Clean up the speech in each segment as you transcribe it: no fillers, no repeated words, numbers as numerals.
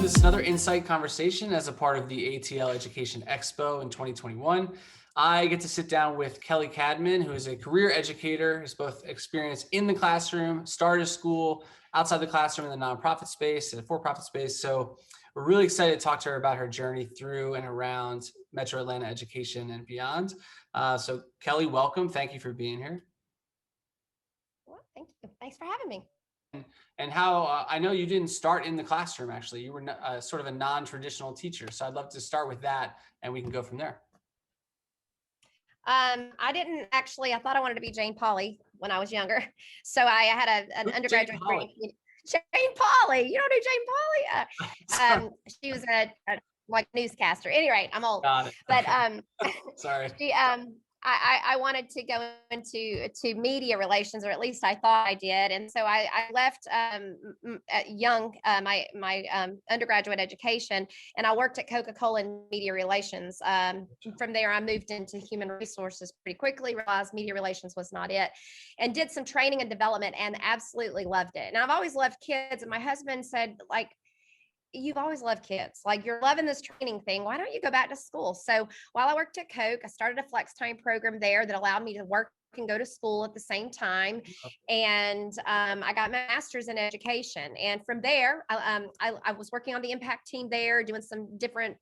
This is another Insight conversation as a part of the ATL Education Expo in 2021. I get to sit down with Kelly Cadman, who is a career educator, has both experience in the classroom, started school, outside the classroom in the nonprofit space and the for-profit space. So we're really excited to talk to her about her journey through and around Metro Atlanta education and beyond. So Kelly, welcome. Thank you for being here. Well, thank you. Thanks for having me. And how I know you didn't start in the classroom, actually. You were sort of a non-traditional teacher. So I'd love to start with that and we can go from there. I didn't actually, I thought I wanted to be Jane Pauley when I was younger. So I had an undergraduate degree. Jane Pauley, you don't know Jane Pauley? She was a like newscaster. At any rate, I'm old. Got it. But Sorry. I wanted to go into media relations, or at least I thought I did. And so I left young my undergraduate education, and I worked at Coca-Cola in media relations. From there, I moved into human resources pretty quickly, realized media relations was not it, and did some training and development and absolutely loved it. And I've always loved kids. And my husband said, like, you've always loved kids, like you're loving this training thing, why don't you go back to school? So while I worked at Coke, I started a flex time program there that allowed me to work and go to school at the same time. And I got my master's in education. And from there, I was working on the impact team there, doing some different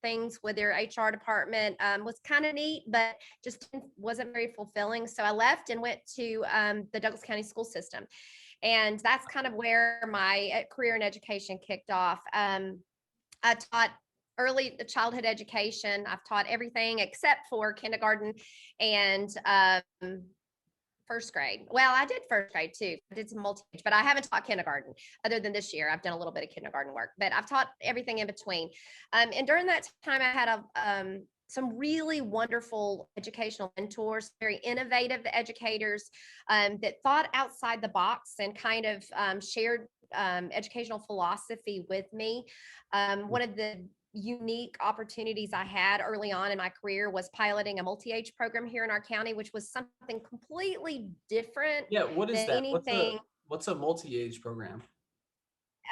things with their HR department. Was kind of neat, but just wasn't very fulfilling. So I left and went to the Douglas County school system. And that's kind of where my career in education kicked off. I taught early childhood education. I've taught everything except for kindergarten and first grade. Well, I did first grade too. I did some multi-age, but I haven't taught kindergarten other than this year. I've done a little bit of kindergarten work, but I've taught everything in between. And during that time, I had some really wonderful educational mentors, very innovative educators that thought outside the box and kind of shared educational philosophy with me. One of the unique opportunities I had early on in my career was piloting a multi-age program here in our county, which was something completely different. Yeah, what is that? Anything. What's a multi-age program?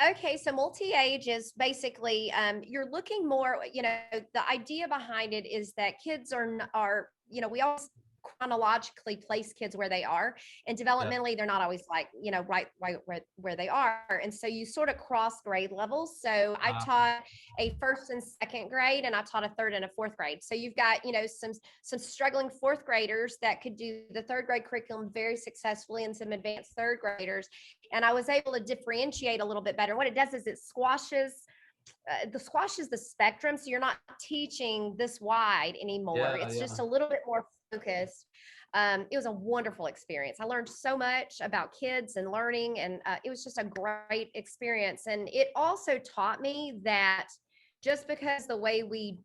Okay, so multi-age is basically you're looking more, the idea behind it is that kids are, we always chronologically place kids where they are, and developmentally they're not always like, right where they are. And so you sort of cross grade levels. So I taught a first and second grade, and I taught a third and a fourth grade. So you've got, some struggling fourth graders that could do the third grade curriculum very successfully, and some advanced third graders. And I was able to differentiate a little bit better. What it does is it squashes the spectrum. So you're not teaching this wide anymore. It's just a little bit more focused. It was a wonderful experience. I learned so much about kids and learning, and it was just a great experience. And it also taught me that just because the way we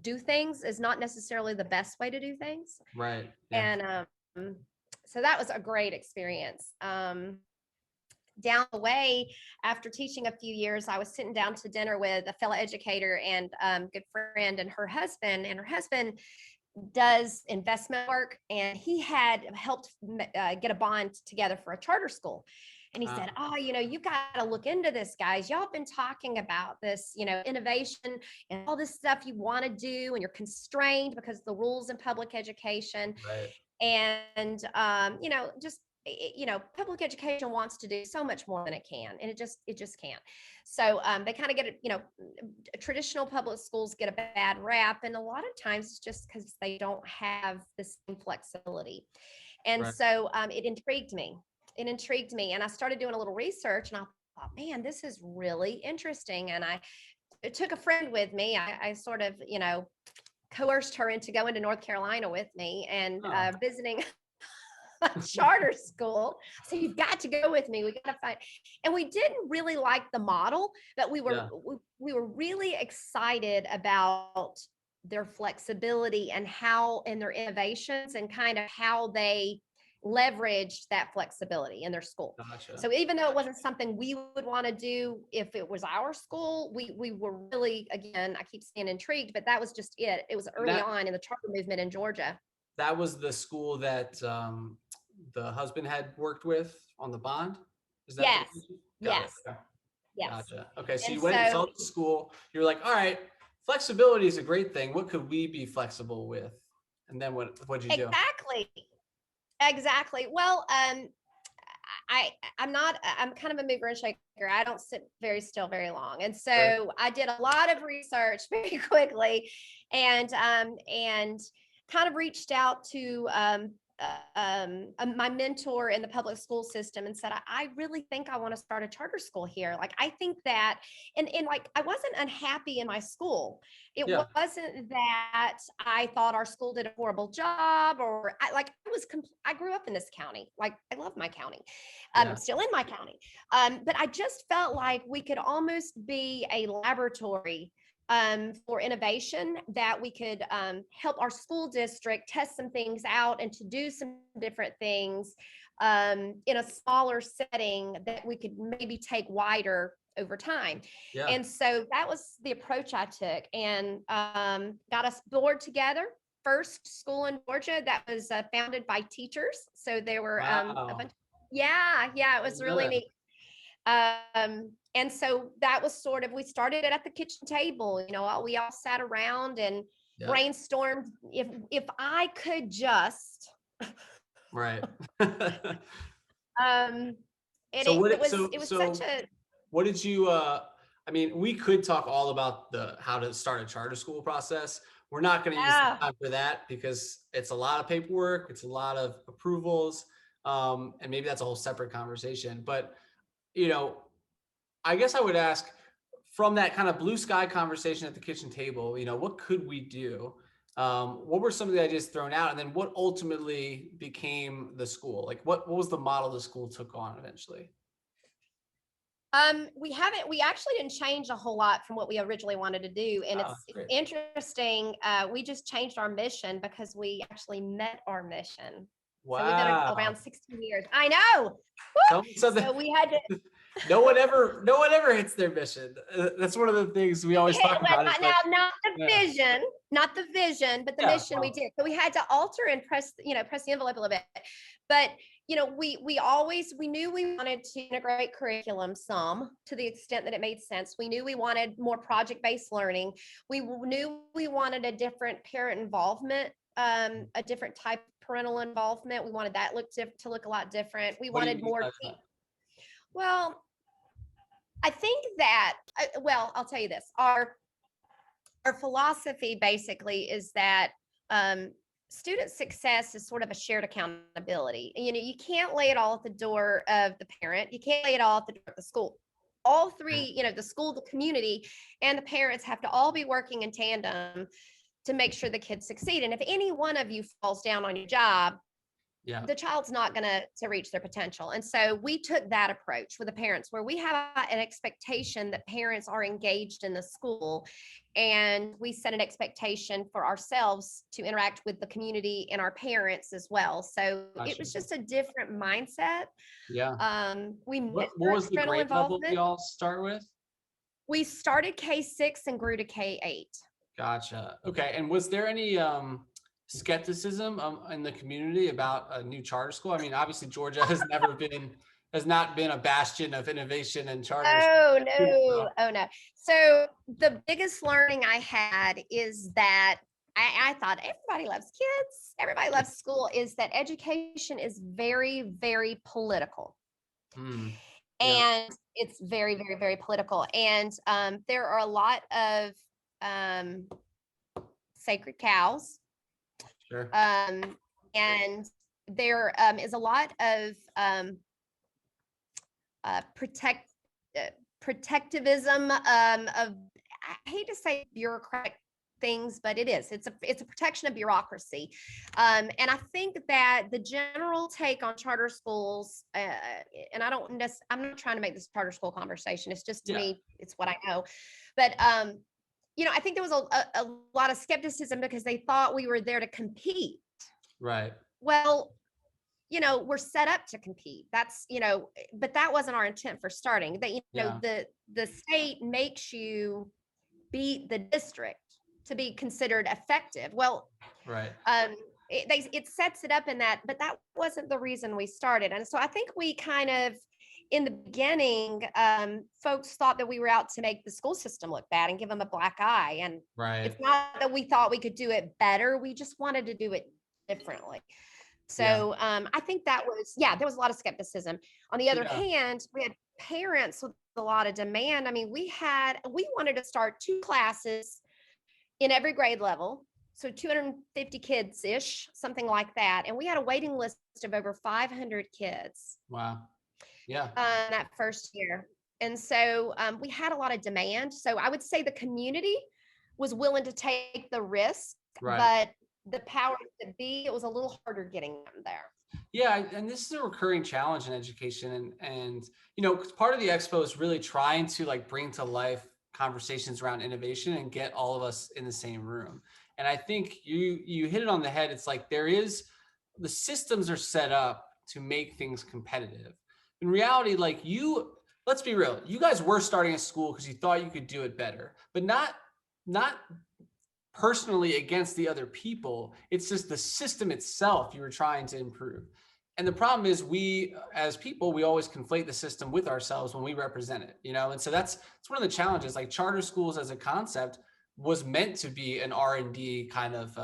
do things is not necessarily the best way to do things. Right. Yeah. And so that was a great experience. Down the way, after teaching a few years, I was sitting down to dinner with a fellow educator and good friend and her husband. And her husband does investment work, and he had helped get a bond together for a charter school. And he said, oh, you've got to look into this, guys. Y'all have been talking about this, innovation and all this stuff you want to do, and you're constrained because of the rules in public education. Right. And, public education wants to do so much more than it can, and it just can't. So they kind of get traditional public schools get a bad rap, and a lot of times it's just because they don't have the same flexibility. And so it intrigued me, and I started doing a little research, and I thought, man, this is really interesting. And I took a friend with me. I sort of, coerced her into going to North Carolina with me and visiting a charter school. So you've got to go with me. We got to find, and we didn't really like the model, but we were really excited about their flexibility and their innovations, and kind of how they leveraged that flexibility in their school. Gotcha. So even though it wasn't something we would want to do if it was our school, we were really, again, I keep saying intrigued, but that was just it. It was early on in the charter movement in Georgia. That was the school that the husband had worked with on the bond? Is that yes. Yes. Yes. Gotcha. Okay, so And you went and so saw the school. You're like, all right, flexibility is a great thing. What could we be flexible with? And then what'd you do? exactly, exactly. Well, I'm not, I'm kind of a mover and shaker. I don't sit very still very long. And Sure. so I did a lot of research very quickly and kind of reached out to my mentor in the public school system and said, I really think I want to start a charter school here. Like, I think that, and like, I wasn't unhappy in my school. It Yeah. wasn't that I thought our school did a horrible job or I grew up in this county. Like, I love my county. Yeah. I'm still in my county. But I just felt like we could almost be a laboratory for innovation, that we could help our school district test some things out and to do some different things in a smaller setting that we could maybe take wider over time. Yeah. And so that was the approach I took, and got us board together. First school in Georgia that was founded by teachers. So there were a Wow. bunch. Yeah, yeah, it I was didn't know really that. neat. And so that was sort of, we started it at the kitchen table, we all sat around and Yeah. brainstormed if I could just, Right. um, and So it what was, so it was such so a, what did you I mean, we could talk all about the how to start a charter school process. We're not going to use the ah, time for that because it's a lot of paperwork, it's a lot of approvals, and maybe that's a whole separate conversation. But you know, I guess I would ask from that kind of blue sky conversation at the kitchen table, what could we do? What were some of the ideas thrown out? And then what ultimately became the school? Like what was the model the school took on eventually? we actually didn't change a whole lot from what we originally wanted to do. And Oh, it's that's great. interesting. We just changed our mission because we actually met our mission. So we've been Wow. around 16 years. I know. Tell me Woo! something. So we had to, No one ever hits their mission. That's one of the things we always talk well, about. It's like, not yeah, the vision, but the yeah, mission we well, did. So we had to alter and press the envelope a little bit. But we knew we wanted to integrate curriculum some to the extent that it made sense. We knew we wanted more project-based learning. We knew we wanted a different parent involvement, a different type of parental involvement. We wanted that to look a lot different. We what do you wanted mean by more. that? Well, I think that, well, I'll tell you this. Our philosophy basically is that student success is sort of a shared accountability. You can't lay it all at the door of the parent. You can't lay it all at the door of the school. All Right. three, the school, the community, and the parents have to all be working in tandem to make sure the kids succeed. And if any one of you falls down on your job, Yeah, the child's not going to reach their potential. And so we took that approach with the parents, where we have an expectation that parents are engaged in the school, and we set an expectation for ourselves to interact with the community and our parents as well. So it gotcha. was just a different mindset. Yeah. We What measured was the parental grade level involvement. y'all start with? We started K-6 and grew to K-8. Gotcha. Okay. And was there any skepticism in the community about a new charter school? I mean, obviously Georgia has not been a bastion of innovation and charters. Oh So, no, oh no. So the biggest learning I had is that I thought everybody loves kids, everybody loves school, is that education is very, very political. yeah, And it's very, very, very political. And there are a lot of um, sacred cows. sure. And there is a lot of protect protectivism of, I hate to say bureaucratic things, but it is. It's a protection of bureaucracy, and I think that the general take on charter schools, and I'm not trying to make this charter school conversation. It's just, to Yeah, me, it's what I know, but I think there was a lot of skepticism because they thought we were there to compete. right. Well, we're set up to compete. That's, but that wasn't our intent for starting. That, Yeah, the state makes you beat the district to be considered effective. Well, right. it sets it up in that, but that wasn't the reason we started. And so I think we kind of in the beginning, folks thought that we were out to make the school system look bad and give them a black eye. And Right. it's not that we thought we could do it better. We just wanted to do it differently. Yeah. So I think that was, yeah, there was a lot of skepticism. On the other Yeah. hand, we had parents with a lot of demand. I mean, we wanted to start 2 classes in every grade level. So 250 kids ish, something like that. And we had a waiting list of over 500 kids Wow. Yeah. that first year. And so we had a lot of demand. So I would say the community was willing to take the risk, Right. but the power to be, it was a little harder getting them there. Yeah, and this is a recurring challenge in education, and you know, 'cause part of the expo is really trying to like bring to life conversations around innovation and get all of us in the same room. And I think you hit it on the head. It's like the systems are set up to make things competitive. In reality, like let's be real, you guys were starting a school because you thought you could do it better, but not personally against the other people. It's just the system itself you were trying to improve. And the problem is we as people, we always conflate the system with ourselves when we represent it, you know? And so it's one of the challenges. Like charter schools as a concept was meant to be an R&D kind of,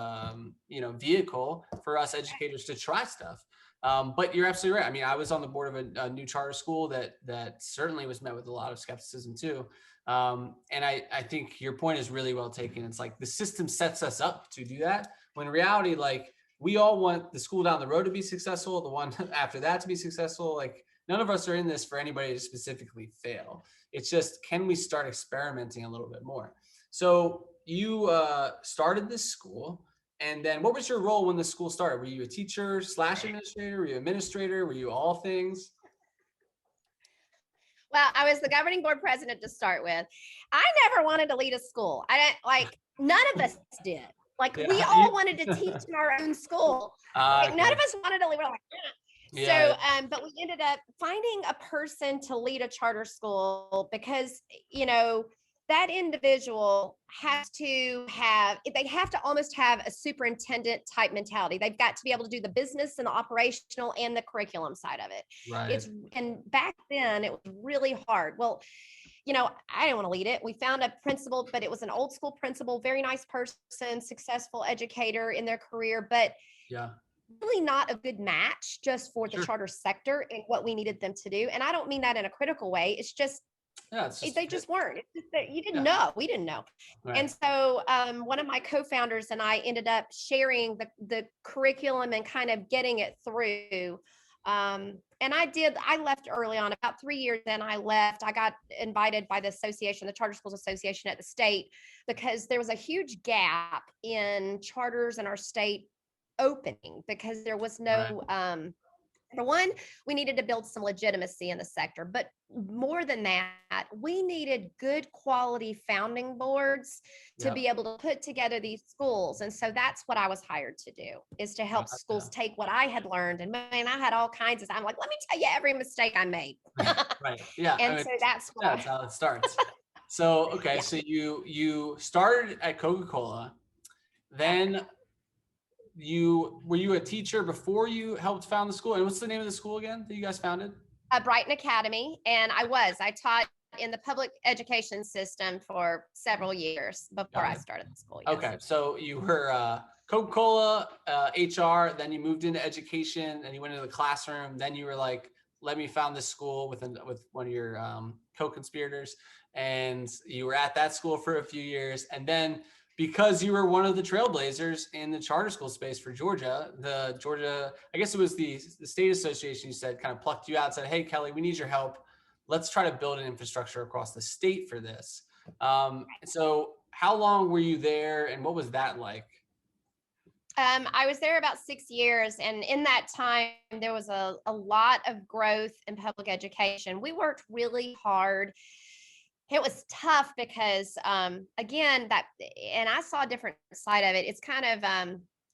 vehicle for us educators to try stuff. But you're absolutely right. I mean, I was on the board of a new charter school that certainly was met with a lot of skepticism too. And I think your point is really well taken. It's like the system sets us up to do that. When in reality, like we all want the school down the road to be successful, the one after that to be successful. Like none of us are in this for anybody to specifically fail. It's just, can we start experimenting a little bit more? So you started this school. And then what was your role when the school started? Were you a teacher slash administrator? Were you administrator? Were you all things? Well, I was the governing board president to start with. I never wanted to lead a school. I didn't like, none of us did. Like we Yeah. all wanted to teach in our own school. Like none Okay. of us wanted to lead. We're like, Yeah. but we ended up finding a person to lead a charter school because, you know, that individual they have to almost have a superintendent type mentality. They've got to be able to do the business and the operational and the curriculum side of it. Right. And back then it was really hard. Well, you know, I didn't want to lead it. We found a principal, but it was an old school principal, very nice person, successful educator in their career, but Yeah. really not a good match just for the Sure. charter sector and what we needed them to do. And I don't mean that in a critical way. It's just, Yeah. It's just, they just weren't. It's just that you didn't yeah. know. We didn't know. Right. And so one of my co-founders and I ended up sharing the curriculum and kind of getting it through. And I left early on, about 3 years in, I left. I got invited by the association, the Charter Schools Association at the state, because there was a huge gap in charters in our state opening because there was no, for one, we needed to build some legitimacy in the sector, but more than that, we needed good quality founding boards to Yeah. be able to put together these schools. And so that's what I was hired to do, is to help schools take what I had learned. And man, I had all kinds of, I'm like, let me tell you every mistake I made. Right. Yeah. And so that's what that's how it starts. So, okay. Yeah. So you started at Coca-Cola, then were you a teacher before you helped found the school? And what's the name of the school again that you guys founded? Brighten Academy. And I taught in the public education system for several years before I started the school. Yes. Okay. So you were Coca-Cola, HR, then you moved into education and you went into the classroom. Then you were like, let me found this school with one of your co-conspirators. And you were at that school for a few years. And then because you were one of the trailblazers in the charter school space for Georgia, I guess it was the state association, you said, kind of plucked you out and said, hey, Kelly, we need your help. Let's try to build an infrastructure across the state for this. So how long were you there and what was that like? I was there about 6 years. And in that time, there was a lot of growth in public education. We worked really hard. It was tough because, again, and I saw a different side of it. It's kind of,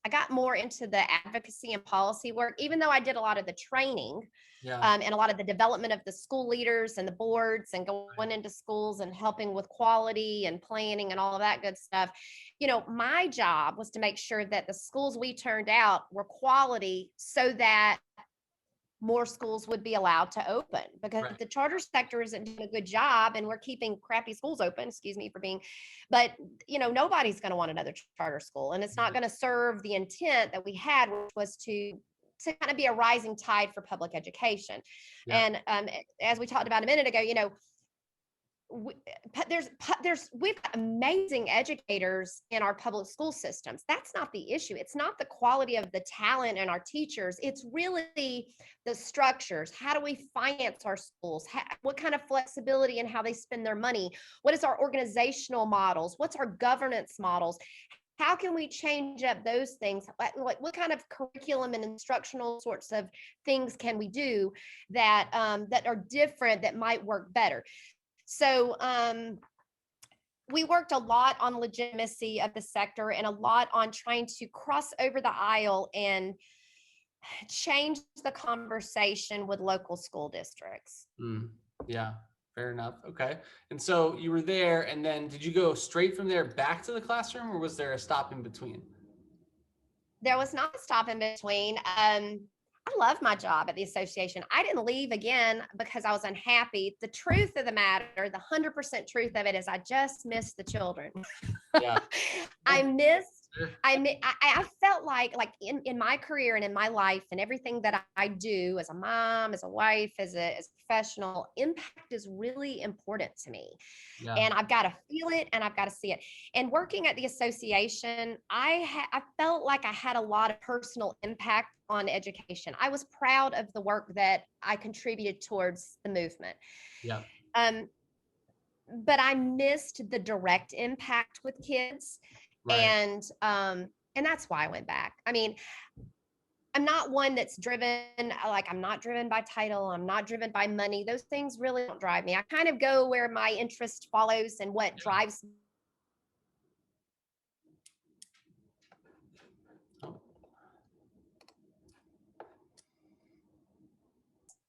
I got more into the advocacy and policy work, even though I did a lot of the training. Yeah. And a lot of the development of the school leaders and the boards and going into schools and helping with quality and planning and all of that good stuff. You know, my job was to make sure that the schools we turned out were quality so that more schools would be allowed to open, because Right. the charter sector isn't doing a good job and we're keeping crappy schools open, excuse me for being, but nobody's going to want another charter school, and it's not going to serve the intent that we had, which was to kind of be a rising tide for public education. Yeah. And as we talked about a minute ago, we, we've got amazing educators in our public school systems. That's not the issue. It's not the quality of the talent in our teachers. It's really the structures. How do we finance our schools? What kind of flexibility in how they spend their money? What is our organizational models? What's our governance models? How can we change up those things? Like what kind of curriculum and instructional sorts of things can we do that that are different, that might work better? So we worked a lot on legitimacy of the sector and a lot on trying to cross over the aisle and change the conversation with local school districts. Yeah, fair enough. Okay. And so you were there, and then did you go straight from there back to the classroom, or was there a stop in between? There was not a stop in between. I love my job at the association. I didn't leave again because I was unhappy. The truth of the matter, the 100% truth of it, is I just missed the children. Yeah. I felt like in my career and in my life and everything that I do as a mom, as a wife, as a professional, impact is really important to me. Yeah. And I've got to feel it and I've got to see it. And working at the association, I felt like I had a lot of personal impact on education. I was proud of the work that I contributed towards the movement. Yeah. But I missed the direct impact with kids. Right. And that's why I went back. I mean, I'm not one that's driven, like I'm not driven by title. I'm not driven by money. Those things really don't drive me. I kind of go where my interest follows and what drives me. Oh.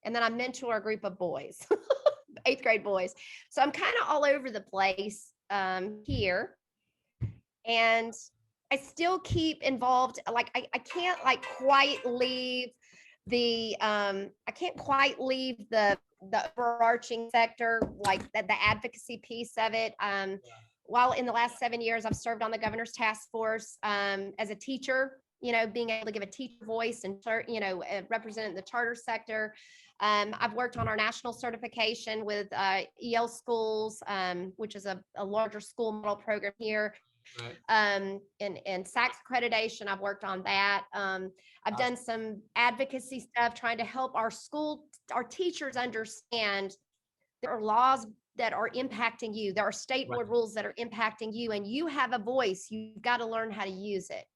And then I mentor a group of boys, 8th grade boys. So I'm kind of all over the place here. And I still keep involved. Like I can't quite leave the overarching sector, like the advocacy piece of it. While in the last 7 years I've served on the governor's task force as a teacher, being able to give a teacher voice and represent the charter sector. I've worked on our national certification with EL schools, which is a larger school model program here. Right. And SACS accreditation, I've worked on that. I've done some advocacy stuff trying to help our teachers understand there are laws that are impacting you. There are state board rules that are impacting you, and you have a voice. You've got to learn how to use it.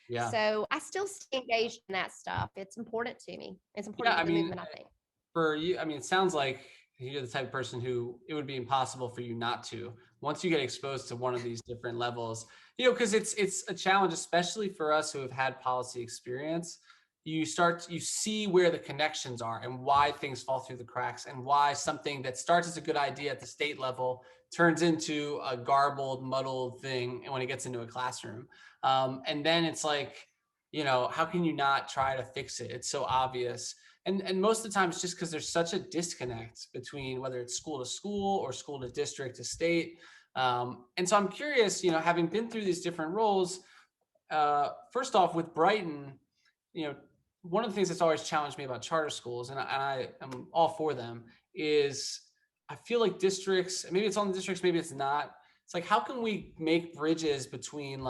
Yeah. So I still stay engaged in that stuff. It's important to me. It's important to the movement, I think. For you, I mean, it sounds like you're the type of person who it would be impossible for you not to, once you get exposed to one of these different levels, because it's a challenge, especially for us who have had policy experience. You see where the connections are and why things fall through the cracks, and why something that starts as a good idea at the state level turns into a garbled, muddled thing when it gets into a classroom. And then it's like, how can you not try to fix it? It's so obvious. And most of the time it's just because there's such a disconnect between whether it's school to school or school to district to state. And so I'm curious, having been through these different roles, first off with Brighten, one of the things that's always challenged me about charter schools, and I am all for them, is I feel like districts, maybe it's on the districts, maybe it's not. It's like, how can we make bridges between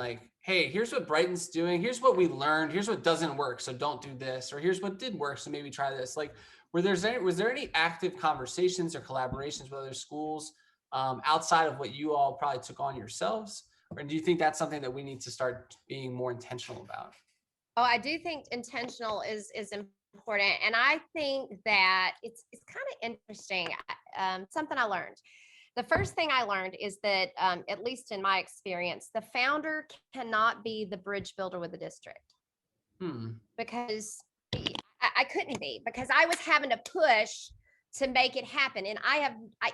hey, here's what Brighten's doing. Here's what we learned. Here's what doesn't work. So don't do this. Or here's what did work. So maybe try this. Was there any active conversations or collaborations with other schools outside of what you all probably took on yourselves? Or do you think that's something that we need to start being more intentional about? Oh, I do think intentional is important. And I think that it's kind of interesting. Something I learned. The first thing I learned is that, at least in my experience, the founder cannot be the bridge builder with the district. Because I couldn't be, because I was having to push to make it happen. And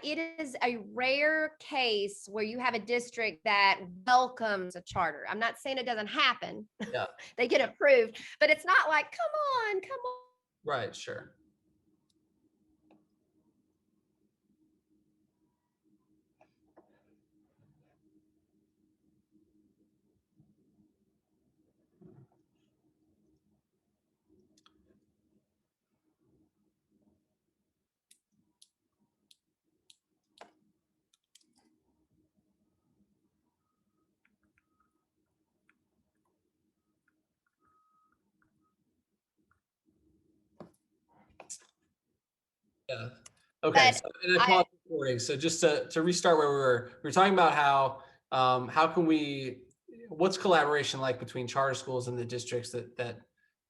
it is a rare case where you have a district that welcomes a charter. I'm not saying it doesn't happen. Yeah. They get approved, but it's not like, come on. Right. Sure. Yeah. Okay. But So, and I I, paused recording. So just to restart where we were talking about how can what's collaboration like between charter schools and the districts that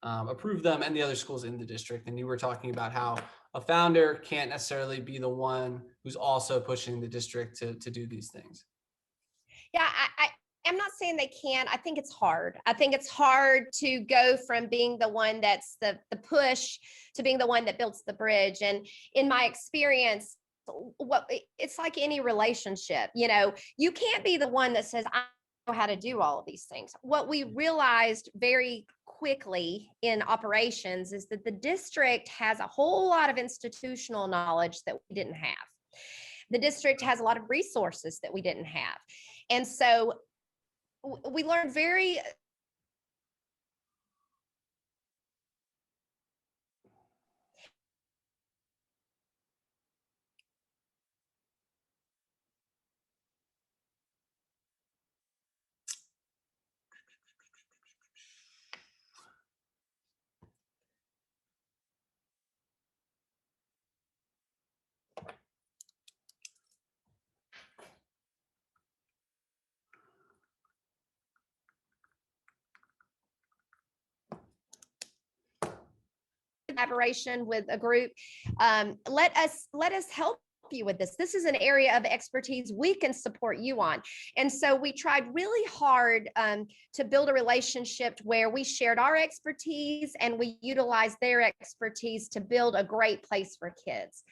approve them and the other schools in the district. And you were talking about how a founder can't necessarily be the one who's also pushing the district to do these things. yeah, I'm not saying they can't. I think it's hard. I think it's hard to go from being the one that's the push to being the one that builds the bridge. And in my experience, what it's like any relationship, you know, you can't be the one that says, I know how to do all of these things. What we realized very quickly in operations is that the district has a whole lot of institutional knowledge that we didn't have. The district has a lot of resources that we didn't have. And so we learned very collaboration with a group. Let us help you with this. This is an area of expertise we can support you on. And so we tried really hard to build a relationship where we shared our expertise and we utilized their expertise to build a great place for kids.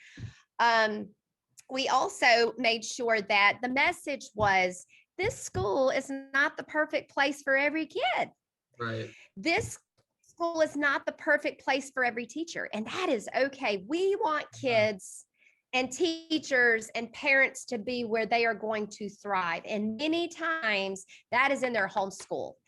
We also made sure that the message was this school is not the perfect place for every kid. Right. This school is not the perfect place for every teacher, and that is okay. We want kids and teachers and parents to be where they are going to thrive. And many times that is in their home school.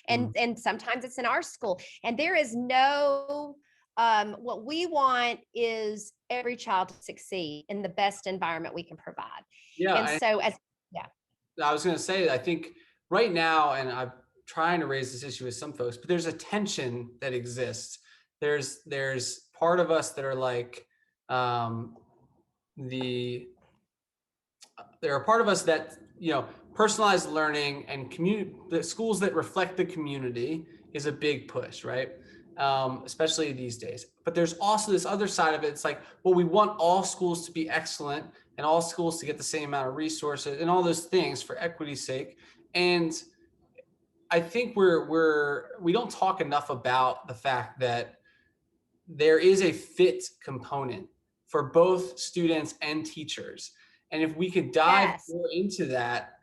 And sometimes it's in our school. And there is no what we want is every child to succeed in the best environment we can provide. Yeah. And so as yeah. I was going to say, I think right now, and I'm trying to raise this issue with some folks, but there's a tension that exists. There's part of us that are like, there are part of us that, personalized learning and the schools that reflect the community is a big push, right? Especially these days. But there's also this other side of it. It's like, well, we want all schools to be excellent and all schools to get the same amount of resources and all those things for equity's sake. And I think we don't talk enough about the fact that there is a fit component for both students and teachers. And if we could dive Yes. more into that,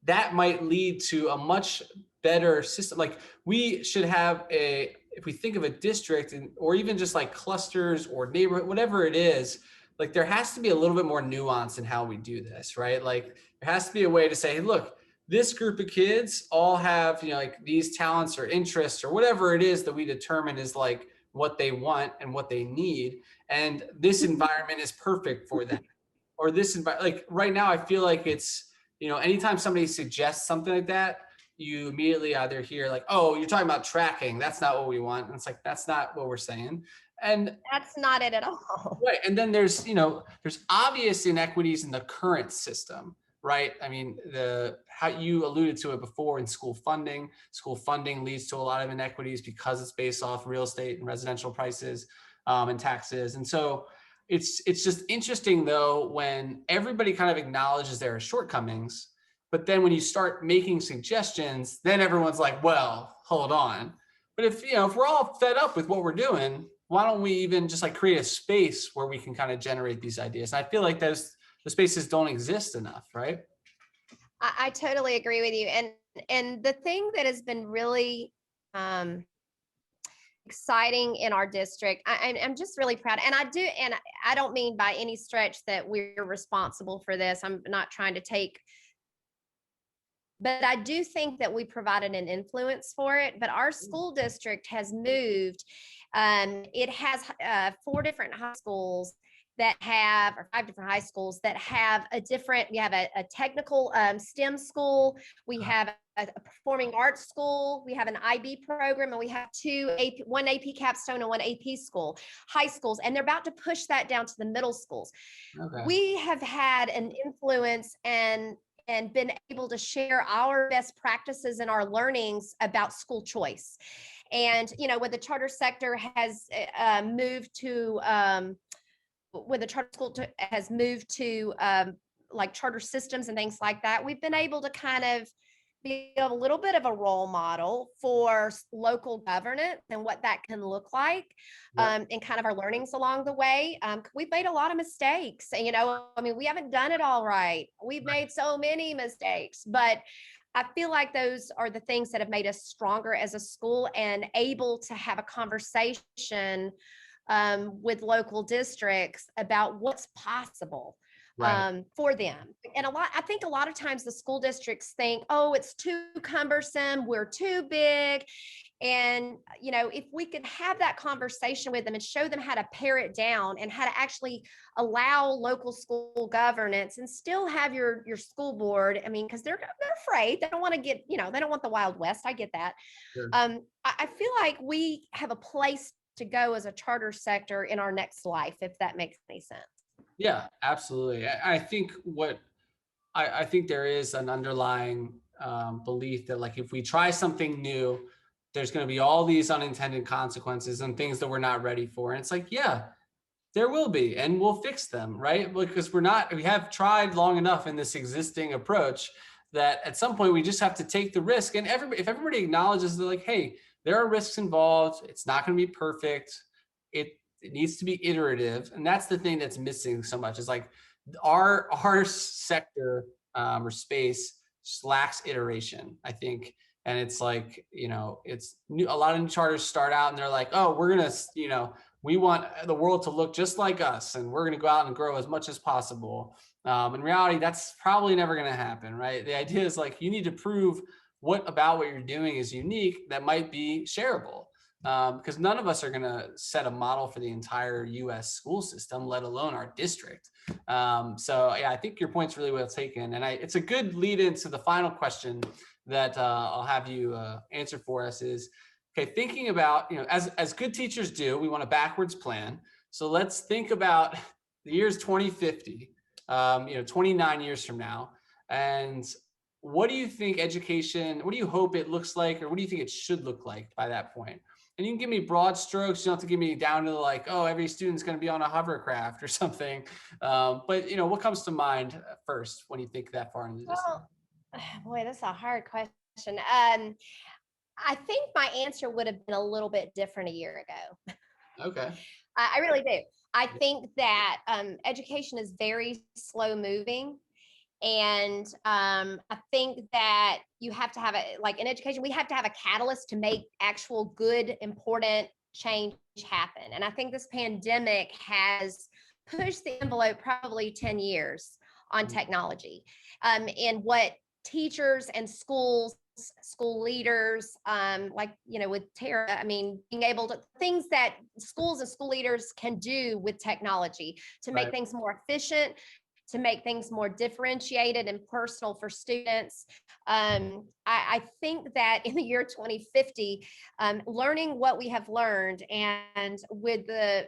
that might lead to a much better system. Like we should have if we think of a district or even just like clusters or neighborhood, whatever it is, like there has to be a little bit more nuance in how we do this, right? Like there has to be a way to say, hey, look, this group of kids all have, like these talents or interests or whatever it is that we determine is like what they want and what they need. And this environment is perfect for them. Or this environment, like right now, I feel like it's, anytime somebody suggests something like that, you immediately either hear like, oh, you're talking about tracking. That's not what we want. And it's like, that's not what we're saying. And That's not it at all. right. And then there's obvious inequities in the current system, right? I mean, how you alluded to it before in school funding. School funding leads to a lot of inequities because it's based off real estate and residential prices and taxes. And so it's just interesting though, when everybody kind of acknowledges there are shortcomings, but then when you start making suggestions, then everyone's like, well, hold on. But if we're all fed up with what we're doing, why don't we even just like create a space where we can kind of generate these ideas? And I feel like the spaces don't exist enough, right? I totally agree with you. And the thing that has been really exciting in our district, I'm just really proud. And I don't mean by any stretch that we're responsible for this. I'm not trying to take, but I do think that we provided an influence for it. But our school district has moved. It has 4 different high schools, that have, or 5 different high schools that have a different, we have a technical STEM school, we have a performing arts school, we have an IB program, and we have one AP capstone and one AP school, high schools, and they're about to push that down to the middle schools. Okay. We have had an influence and been able to share our best practices and our learnings about school choice. And, when the charter sector has moved to, when the charter school has moved to like charter systems and things like that, we've been able to kind of be a little bit of a role model for local governance and what that can look like, Yep. and kind of our learnings along the way. We've made a lot of mistakes, and I mean, we haven't done it all right. We've made so many mistakes, but I feel like those are the things that have made us stronger as a school and able to have a conversation with local districts about what's possible Right. for them. And I think a lot of times the school districts think, oh, it's too cumbersome, we're too big. And, if we could have that conversation with them and show them how to pare it down and how to actually allow local school governance and still have your school board. I mean, because they're afraid, they don't want to get, they don't want the Wild West. I get that. Sure. I feel like we have a place to go as a charter sector in our next life, if that makes any sense. Yeah, absolutely. I think I think there is an underlying belief that like if we try something new, there's going to be all these unintended consequences and things that we're not ready for. And it's like, yeah, there will be, and we'll fix them, right? Because we have tried long enough in this existing approach that at some point we just have to take the risk. And if everybody acknowledges that, like, hey, there are risks involved, it's not going to be perfect. It needs to be iterative, and that's the thing that's missing so much. Is like our sector or space just lacks iteration, I think. And it's like, it's new. A lot of new charters start out and they're like, oh, we're gonna, we want the world to look just like us, and we're going to go out and grow as much as possible. In reality, that's probably never going to happen, right? The idea is like you need to prove what about what you're doing is unique that might be shareable, because none of us are going to set a model for the entire U.S. school system, let alone our district. So yeah, I think your point's really well taken, and it's a good lead into the final question that I'll have you answer for us is, okay, thinking about, as good teachers do, we want a backwards plan. So let's think about the years 2050, 29 years from now. And what do you think what do you hope it looks like, or what do you think it should look like by that point? And you can give me broad strokes. You don't have to give me down to like, oh, every student's going to be on a hovercraft or something. But what comes to mind first when you think that far into the distance? Well, boy, that's a hard question. I think my answer would have been a little bit different a year ago. Okay. I really do. I think that education is very slow moving. And I think that you have to have like in education, we have to have a catalyst to make actual good, important change happen. And I think this pandemic has pushed the envelope probably 10 years on technology, and what teachers and school leaders, like, with Tara, I mean, being able to things that schools and school leaders can do with technology to make Right. things more efficient, to make things more differentiated and personal for students. I think that in the year 2050, learning what we have learned, and with the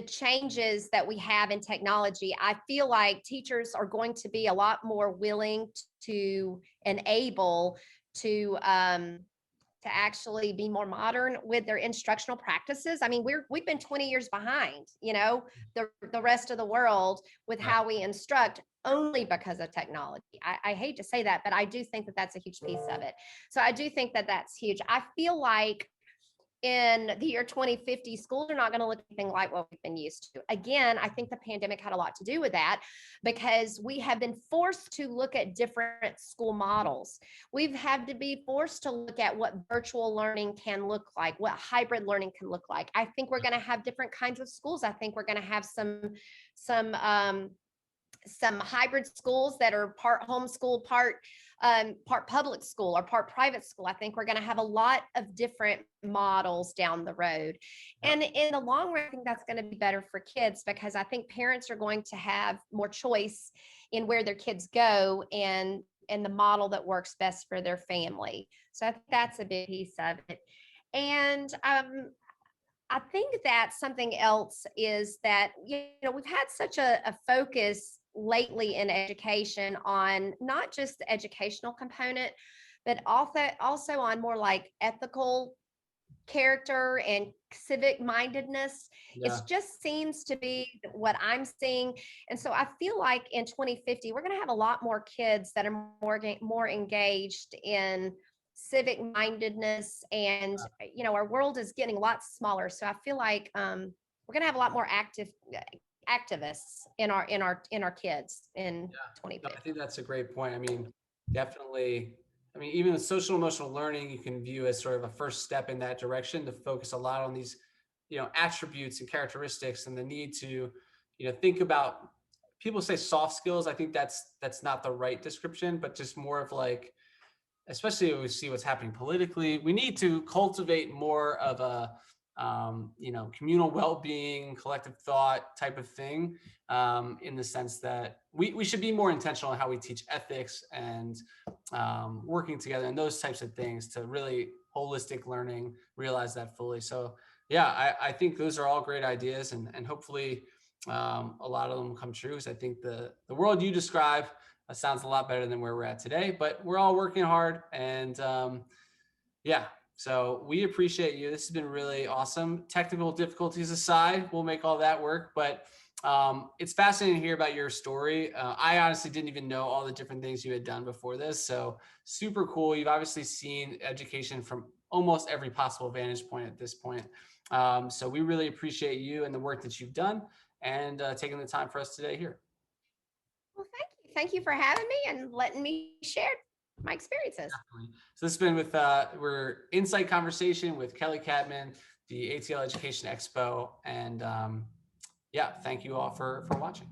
changes that we have in technology, I feel like teachers are going to be a lot more willing to enable to actually be more modern with their instructional practices. I mean, we've been 20 years behind, the rest of the world with Right. how we instruct, only because of technology. I hate to say that, but I do think that that's a huge piece of it. So I do think that that's huge. I feel like in the year 2050, schools are not going to look anything like what we've been used to. Again, I think the pandemic had a lot to do with that, because we have been forced to look at different school models. We've had to be forced to look at what virtual learning can look like, what hybrid learning can look like. I think we're going to have different kinds of schools. I think we're going to have some some hybrid schools that are part homeschool, part public school or part private school. I think we're going to have a lot of different models down the road. And in the long run, I think that's going to be better for kids, because I think parents are going to have more choice in where their kids go and the model that works best for their family. So I think that's a big piece of it. And I think that something else is that, we've had such a focus lately in education on not just the educational component, but also on more like ethical character and civic mindedness. It Yeah. just seems to be what I'm seeing. And so I feel like in 2050, we're going to have a lot more kids that are more engaged in civic mindedness. And, our world is getting a lot smaller. So I feel like we're going to have a lot more activists in our kids in No, I 2050. think that's a great point. I mean, definitely. I mean, even with social emotional learning, you can view as sort of a first step in that direction to focus a lot on these, attributes and characteristics, and the need to, think about. People say soft skills. I think that's not the right description, but just more of like, especially when we see what's happening politically, we need to cultivate more of a communal well-being, collective thought type of thing, in the sense that we should be more intentional in how we teach ethics and working together and those types of things to really holistic learning, realize that fully. So yeah, I think those are all great ideas, and hopefully a lot of them come true, because I think the world you describe sounds a lot better than where we're at today, but we're all working hard. And yeah, so we appreciate you. This has been really awesome. Technical difficulties aside, we'll make all that work. But it's fascinating to hear about your story. I honestly didn't even know all the different things you had done before this. So super cool. You've obviously seen education from almost every possible vantage point at this point. So we really appreciate you and the work that you've done, and taking the time for us today here. Well, thank you. Thank you for having me and letting me share my experiences. So this has been we're Insight Conversation with Kelly Cadman, the ATL Education Expo. And yeah, thank you all for watching.